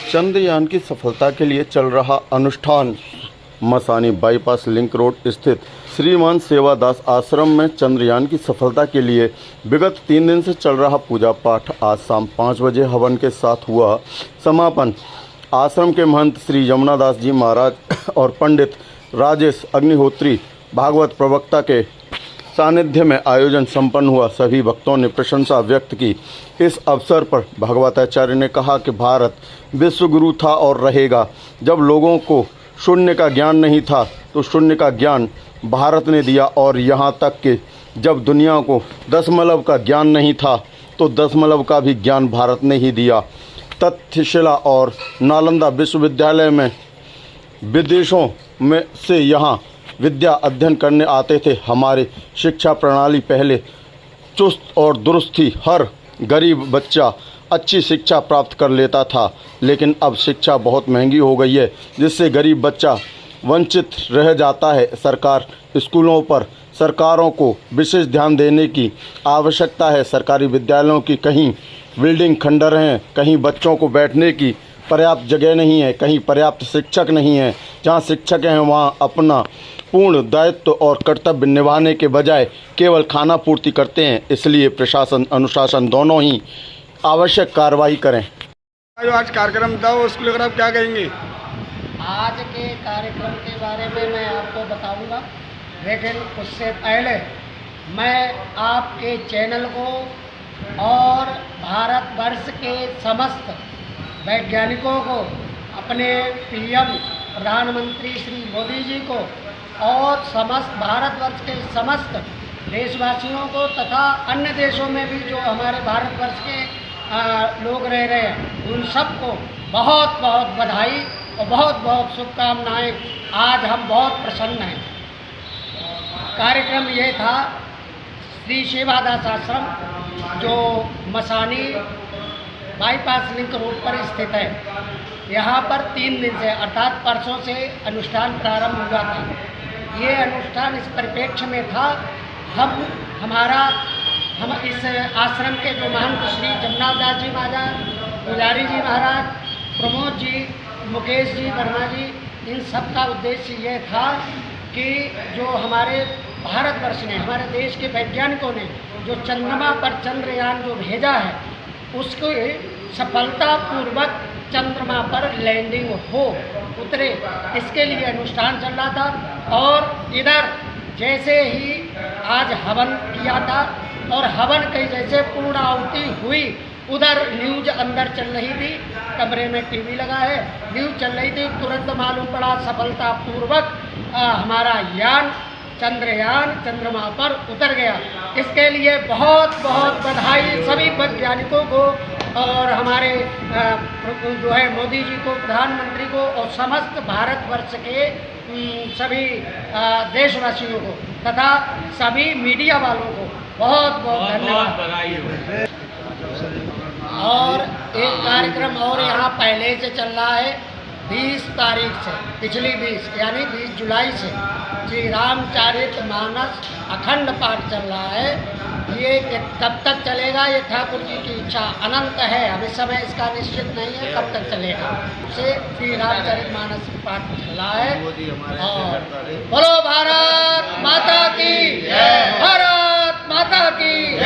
चंद्रयान की सफलता के लिए चल रहा अनुष्ठान। मसानी बाईपास लिंक रोड स्थित श्रीमान सेवादास आश्रम में चंद्रयान की सफलता के लिए विगत 3 दिन से चल रहा पूजा पाठ आज शाम 5 बजे हवन के साथ हुआ समापन। आश्रम के महंत श्री यमुनादास जी महाराज और पंडित राजेश अग्निहोत्री भागवत प्रवक्ता के सानिध्य में आयोजन संपन्न हुआ। सभी भक्तों ने प्रशंसा व्यक्त की। इस अवसर पर भगवताचार्य ने कहा कि भारत विश्वगुरु था और रहेगा। जब लोगों को शून्य का ज्ञान नहीं था तो शून्य का ज्ञान भारत ने दिया, और यहाँ तक कि जब दुनिया को दशमलव का ज्ञान नहीं था तो दशमलव का भी ज्ञान भारत ने ही दिया। तक्षशिला और नालंदा विश्वविद्यालय में विदेशों में से यहाँ विद्या अध्ययन करने आते थे। हमारी शिक्षा प्रणाली पहले चुस्त और दुरुस्त थी। हर गरीब बच्चा अच्छी शिक्षा प्राप्त कर लेता था, लेकिन अब शिक्षा बहुत महंगी हो गई है, जिससे गरीब बच्चा वंचित रह जाता है। स्कूलों पर सरकारों को विशेष ध्यान देने की आवश्यकता है। सरकारी विद्यालयों की कहीं बिल्डिंग खंडर हैं, कहीं बच्चों को बैठने की पर्याप्त जगह नहीं है, कहीं पर्याप्त शिक्षक नहीं है। जहाँ शिक्षक हैं वहाँ अपना पूर्ण दायित्व और कर्तव्य निभाने के बजाय केवल खाना पूर्ति करते हैं। इसलिए प्रशासन अनुशासन दोनों ही आवश्यक कार्रवाई करें। जो आज कार्यक्रम था उसको लेकर आप क्या कहेंगे? आज के कार्यक्रम के बारे में मैं आपको बताऊंगा, लेकिन उससे पहले मैं आपके चैनल को और भारतवर्ष के समस्त वैज्ञानिकों को, अपने पीएम प्रधानमंत्री श्री मोदी जी को और समस्त भारतवर्ष के समस्त देशवासियों को तथा अन्य देशों में भी जो हमारे भारतवर्ष के लोग रह रहे हैं, उन सबको बहुत बहुत बधाई और बहुत बहुत शुभकामनाएं। आज हम बहुत प्रसन्न हैं। कार्यक्रम ये था, श्री सेवादास आश्रम जो मसानी बाईपास लिंक रोड पर स्थित है, यहाँ पर 3 दिन से अर्थात परसों से अनुष्ठान प्रारंभ हुआ था। ये अनुष्ठान इस परिप्रेक्ष्य में था, हम इस आश्रम के जो महंत श्री यमुनादास जी महाराज, पुजारी जी महाराज, प्रमोद जी, मुकेश जी, वर्मा जी, इन सब का उद्देश्य ये था कि जो हमारे भारतवर्ष ने, हमारे देश के वैज्ञानिकों ने जो चंद्रमा पर चंद्रयान जो भेजा है, उसको सफलतापूर्वक चंद्रमा पर लैंडिंग हो, उतरे, इसके लिए अनुष्ठान चल रहा था। और इधर जैसे ही आज हवन किया था और हवन की जैसे पूर्ण आहुति हुई, उधर न्यूज अंदर चल रही थी, कमरे में टीवी लगा है, न्यूज चल रही थी। तुरंत मालूम पड़ा सफलतापूर्वक हमारा यान चंद्रयान चंद्रमा पर उतर गया। इसके लिए बहुत बहुत बधाई सभी वैज्ञानिकों को और हमारे जो है मोदी जी को, प्रधानमंत्री को और समस्त भारतवर्ष के सभी देशवासियों को तथा सभी मीडिया वालों को बहुत बहुत धन्यवाद। और एक कार्यक्रम और यहाँ पहले से चल रहा है, 20 तारीख से, पिछली 20 यानी 20 जुलाई से श्री रामचरितमानस अखंड पाठ चल रहा है। ये कब तक चलेगा, ये ठाकुर जी की इच्छा अनंत है, अभी समय इसका निश्चित नहीं है कब तक चलेगा। से श्री रामचरितमानस पाठ चल रहा है। और बोलो भारत माता की, भारत माता की।